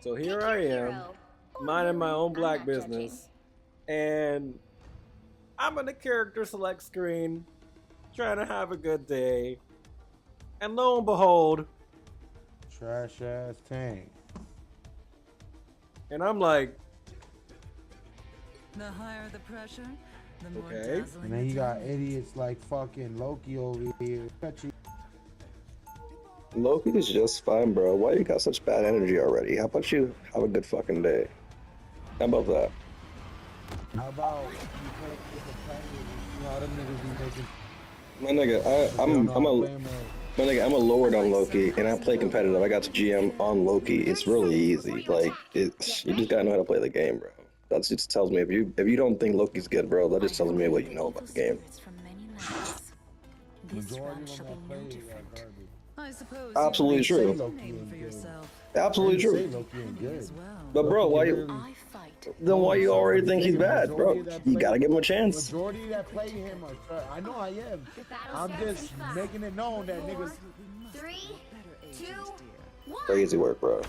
So here I am, minding my own black business, and I'm in the character select screen, trying to have a good day, and lo and behold, trash ass tank. and I'm like, The higher the pressure, the more Okay. dazzling. And then you got idiots like fucking Loki over here. Loki is just fine, bro. Why you got such bad energy already? How about you have a good fucking day? How about that? How about you play with the players? You know how them niggas be making. My nigga, my nigga, I'm a lower on Loki, and I play competitive. I got to GM on Loki. It's really easy. Like, you just gotta know how to play the game, bro. That just tells me if you don't think Loki's good, bro, that just tells me what you know about the game. Majority of them that play are garbage. I suppose Absolutely you true. can make a name for yourself Absolutely Say true. Loki ain't good. as well. But bro, why you I fight. then why you already think he's bad, bro? You gotta give him a chance. Majority that play him are trash. I know I am. I'm just making it known that niggas. 3, 2, 1. Crazy work, bro. All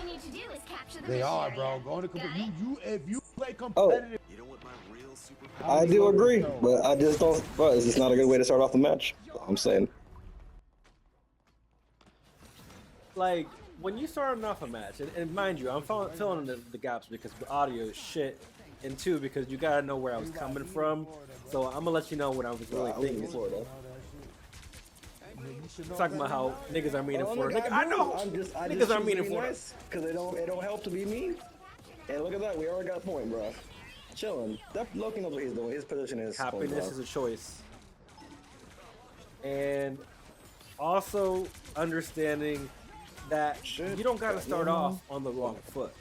you need to do is capture the They are, mission bro. area. Going to Got compete. it? You if you play competitive. You know what my real superpower I do agree, but I just don't. Bro, it's just not a good way to start off the match. I'm saying. like when you starting off a match, and mind you, I'm filling in the gaps because the audio is shit, and two because you gotta know where I was coming from. So I'm gonna let you know what I was really I live in thinking. Florida. Talking about how niggas are mean in Oh, Florida. look, Nigga, I know I niggas just are choose mean to in be Florida. nice, cause it don't help to be mean. And look at that, we already got a point, bro. Chilling. That Loki knows what he's doing. His position is Happiness is a choice. And also understanding that Shit. you don't gotta start Yeah. off on the wrong foot.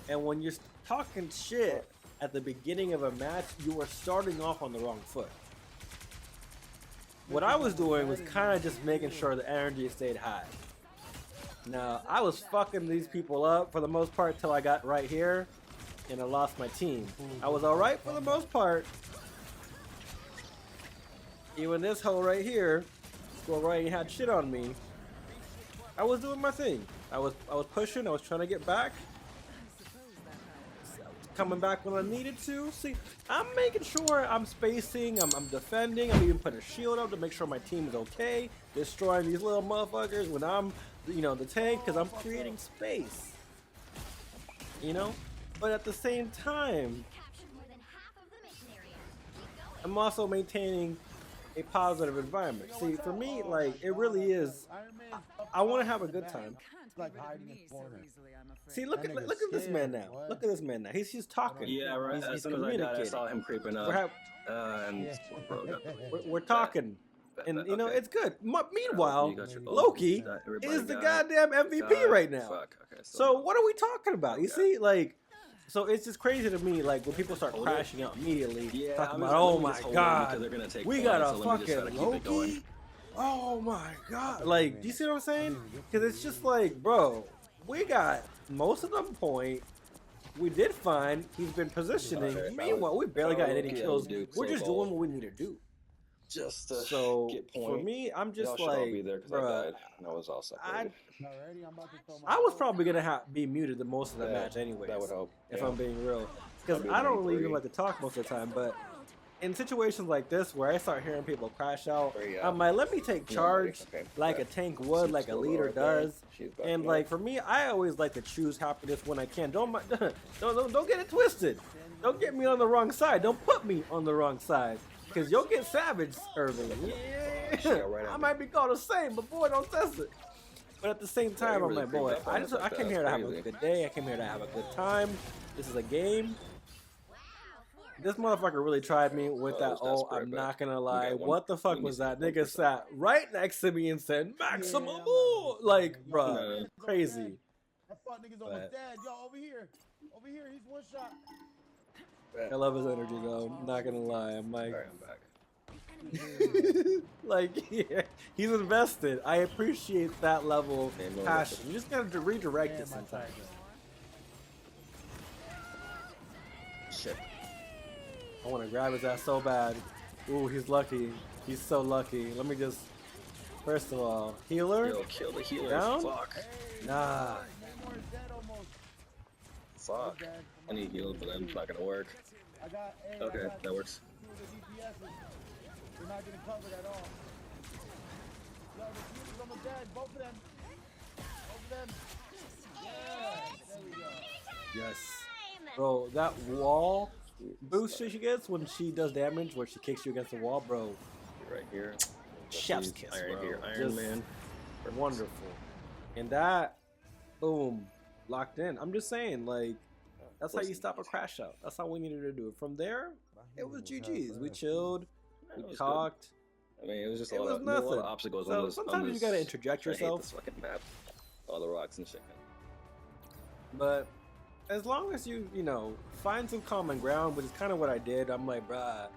And when you're talking shit at the beginning of a match, you are starting off on the wrong foot. What I was doing was kind of just making sure the energy stayed high. Now, I was fucking these people up for the most part till I got right here, and I lost my team. I was alright for the most part. Even this hoe right here, go right and had shit on me. I was doing my thing. I was pushing, I was trying to get back. Coming back when I needed to. See, I'm making sure I'm spacing, I'm defending, I'm even putting a shield up to make sure my team is okay. Destroying these little motherfuckers when I'm, the tank, because I'm creating space. You know? But at the same time, Captured more than half of the mission area. Keep going. I'm also maintaining a positive environment. See, for me, like, it really is, I want to have a good time. Like hiding in the corner. See, look at this man now. Look at this man now. He's talking. Yeah, right. He's As soon as I died, I saw him creeping up. We're, have, And bro, we're talking, and okay. it's good. Meanwhile, You got your- Loki Everybody is the got it. goddamn MVP right now. Fuck. Okay, So what are we talking about? You Okay. see, like, so it's just crazy to me, like when people start crashing out immediately, Yeah, talking I'm about, just- oh let me my just hold on because god, they're gonna take we points, got so a let me just try to fucking keep it going. Loki. Oh my god, like, do you see what I'm saying? Because it's just like, bro, we got most of them point. We did fine. He's been positioning. Okay, Meanwhile, we barely got any okay, kills. dude, We're just so doing what we need to do. Just to So get for point. me, I'm just Y'all should all like, be there because I bruh, died. And I was all separated. I was probably gonna be muted the most of the Yeah, match anyway. that would help, If yeah. I'm being real, because Probably I don't really 93. even like to talk most of the time. But in situations like this where I start hearing people crash out, Yeah. I'm like, let me take charge Okay, like yeah. a tank would, She's like a still leader right there. does. She's back And up. like for me, I always like to choose happiness when I can. Don't don't get it twisted. Don't get me on the wrong side. Don't put me on the wrong side. Cause you'll get savaged, Irving. Yeah, right I at might be called the same, but boy, don't test it. But at the same time, I'm really like, boy, creeped up on us I like came that. here to have a Crazy. good day. I came here to have a good time. This is a game. This motherfucker really tried me with Oh, that. it's Oh, desperate, I'm but not gonna lie. got one. What the fuck You was need that? some Nigga sat right next to me and said, "Maximum." Like, bruh, No. crazy. That fuck nigga's But- almost dead. Yo, over here. Over here, he's one shot. I love his energy though. Not gonna lie. I'm like, Alright, I'm back. like, yeah, he's invested. I appreciate that level Yeah, of no, passion. You just gotta redirect it Damn, my sometimes. Shit. I want to grab his ass so bad. Ooh, he's lucky. He's so lucky. Let me just, first of all, healer? Yo, kill the healer. Down? Fuck. Nah. Neymar is dead almost. fuck. I need heals, but it's not gonna work. I got, hey, Okay, I got that works. two of the DPSs. They're not getting covered at all. Yo, the team is almost dead. Both of them. Both of them. Yeah, there we go. Yes. Bro, that wall boost she gets when she does damage, where she kicks you against the wall, bro. Right here. Chef's kiss, Iron bro. here, Iron Just Man. wonderful. And that, boom, locked in. I'm just saying, like, that's how you stop a crash out. That's how we needed to do it. From there, it was GG's. We chilled, That we was talked. I mean, it was just It a was lot nothing. of obstacles. So on this, sometimes you gotta interject I hate yourself. this fucking map. All the rocks and shit. But as long as you know, find some common ground, which is kind of what I did. I'm like, bruh,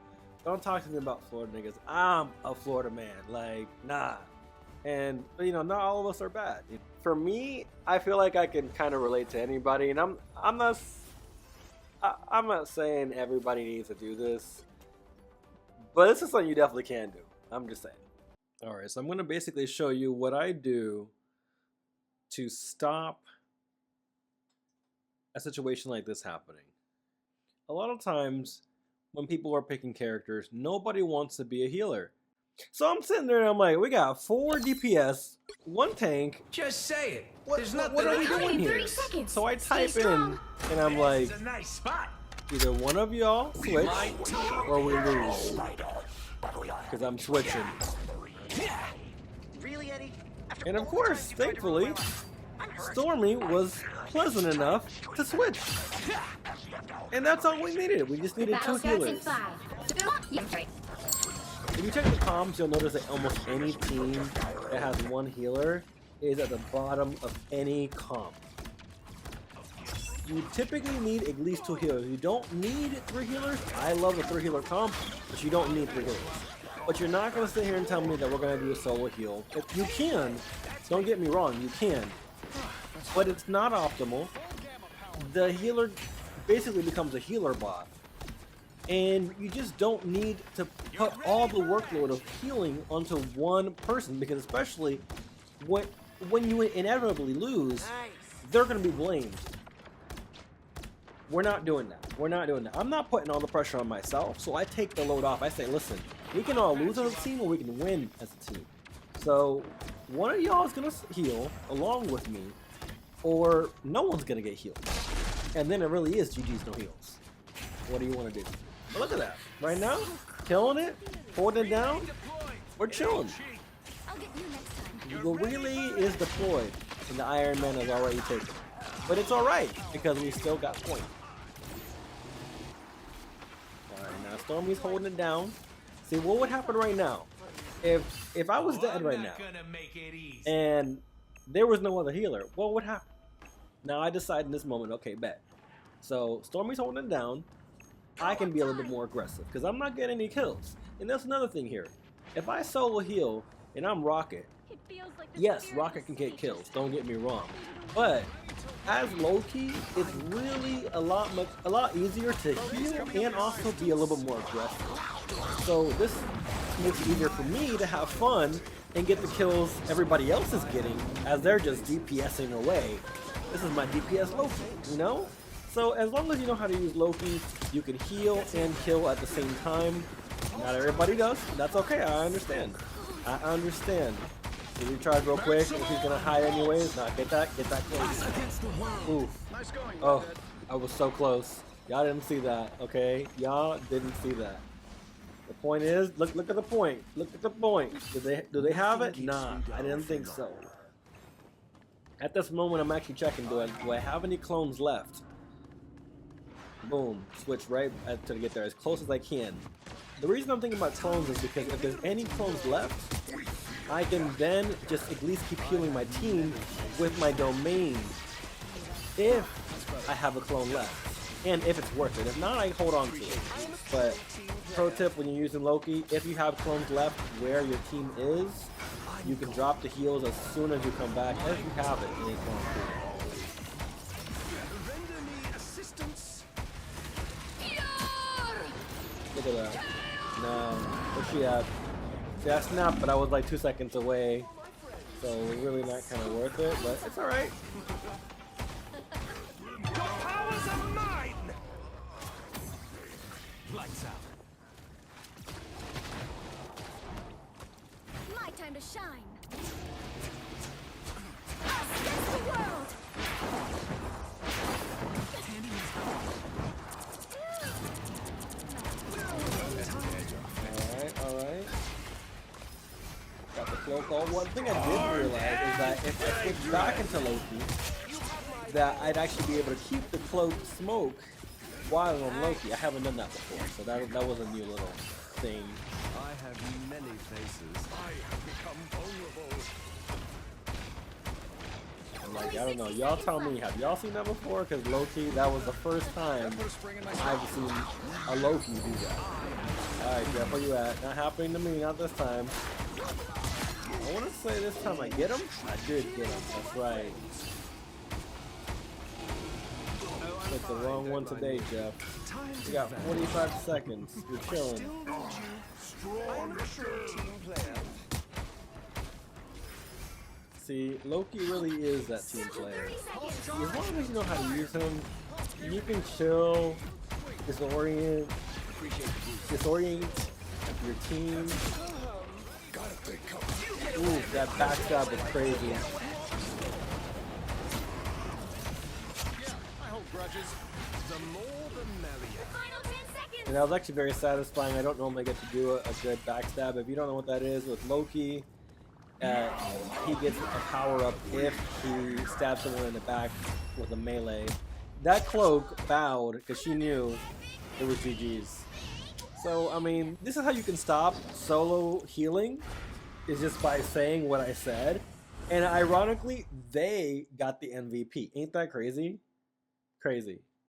don't talk to me about Florida niggas. I'm a Florida man. Like, nah. And, not all of us are bad. For me, I feel like I can kind of relate to anybody. And I'm not saying everybody needs to do this. But this is something you definitely can do. I'm just saying. All right, so I'm going to basically show you what I do to stop a situation like this happening. A lot of times when people are picking characters, nobody wants to be a healer. So I'm sitting there and I'm like, we got 4 DPS, 1 tank. Just say it. What are we doing here? 30 seconds. So I Stay type in strong. and I'm like, It's a nice spot. either one of y'all switch or we lose. Because I'm switching. Really, Eddie? And of course, thankfully, Stormy was pleasant enough to switch. And that's all we needed. We just needed 2 Battle starts in healers. 5, 2, 1. Yeah, right. If you check the comms, you'll notice that almost any team that has 1 healer is at the bottom of any comp. You typically need at least 2 healers. You don't need 3 healers. I love a 3 healer comp, but you don't need 3 healers. But you're not going to sit here and tell me that we're going to do a solo heal. If you can, don't get me wrong, you can. But it's not optimal. The healer basically becomes a healer bot. And you just don't need to put all the workload of healing onto 1 person, because especially when you inevitably lose, they're going to be blamed. We're not doing that. We're not doing that. I'm not putting all the pressure on myself, so I take the load off. I say, listen, we can all lose as a team or we can win as a team. So one of y'all is going to heal along with me, or no one's going to get healed. And then it really is GG's no heals. What do you want to do? But look at that. Right now, killing it, holding it down, we're chilling. I'll get you next time. The relay is deployed, and the Iron Man is already taken. But it's alright, because we still got point. Alright, now Stormy's holding it down. See, what would happen right now? If I was dead right now, and there was no other healer, what would happen? Now I decide in this moment, okay, bet. So Stormy's holding it down. I can be a little bit more aggressive, because I'm not getting any kills. And that's another thing here. If I solo heal, and I'm Rocket, yes, Rocket can get kills, don't get me wrong. But as Loki, it's really a lot easier to heal and also be a little bit more aggressive. So this makes it easier for me to have fun and get the kills everybody else is getting as they're just DPSing away. This is my DPS Loki, you know? So as long as you know how to use Loki, you can heal and kill at the same time. Not everybody does. That's okay, I understand. I understand. So recharge real quick. If he's gonna hide anyways, nah, get that close. Oof. Oh, I was so close. Y'all didn't see that, okay? Y'all didn't see that. The point is, look at the point. Look at the point. Do they have it? Nah, I didn't think so. At this moment, I'm actually checking. Do I have any clones left? Boom. Switch right to get there as close as I can. The reason I'm thinking about clones is because if there's any clones left, I can then just at least keep healing my team with my domain if I have a clone left. And if it's worth it. If not, I hold on to it. But pro tip when you're using Loki, if you have clones left where your team is, you can drop the heals as soon as you come back. If you have it, it ain't going through. Look at that. No. Where's she at? See, I snapped, but I was like 2 seconds away. So it was really not kind of worth it, but it's alright. Well, one thing I didn't realize is that if I switch back into Loki, that I'd actually be able to keep the cloak smoke while on Loki. I haven't done that before, so that was a new little thing. I have many faces. I have become vulnerable. I'm like, I don't know. Y'all tell me, have y'all seen that before? Because Loki, that was the first time I've seen a Loki do that. Alright, Jeff, where you at? Not happening to me, not this time. I want to say this time I get him. I did get him. That's right. Picked the wrong one today, Jeff. You got 45 seconds. You're chilling. See, Loki really is that team player. As long as you know how to use him, you can chill, disorient your team. Ooh, that backstab was crazy. The more the merrier. Final 10 seconds. And that was actually very satisfying. I don't normally get to do a good backstab. If you don't know what that is, with Loki, he gets a power up if he stabs someone in the back with a melee. That cloak bowed because she knew it was GG's. So, I mean, this is how you can stop solo healing, is just by saying what I said. And ironically, they got the MVP. Ain't that crazy? Crazy.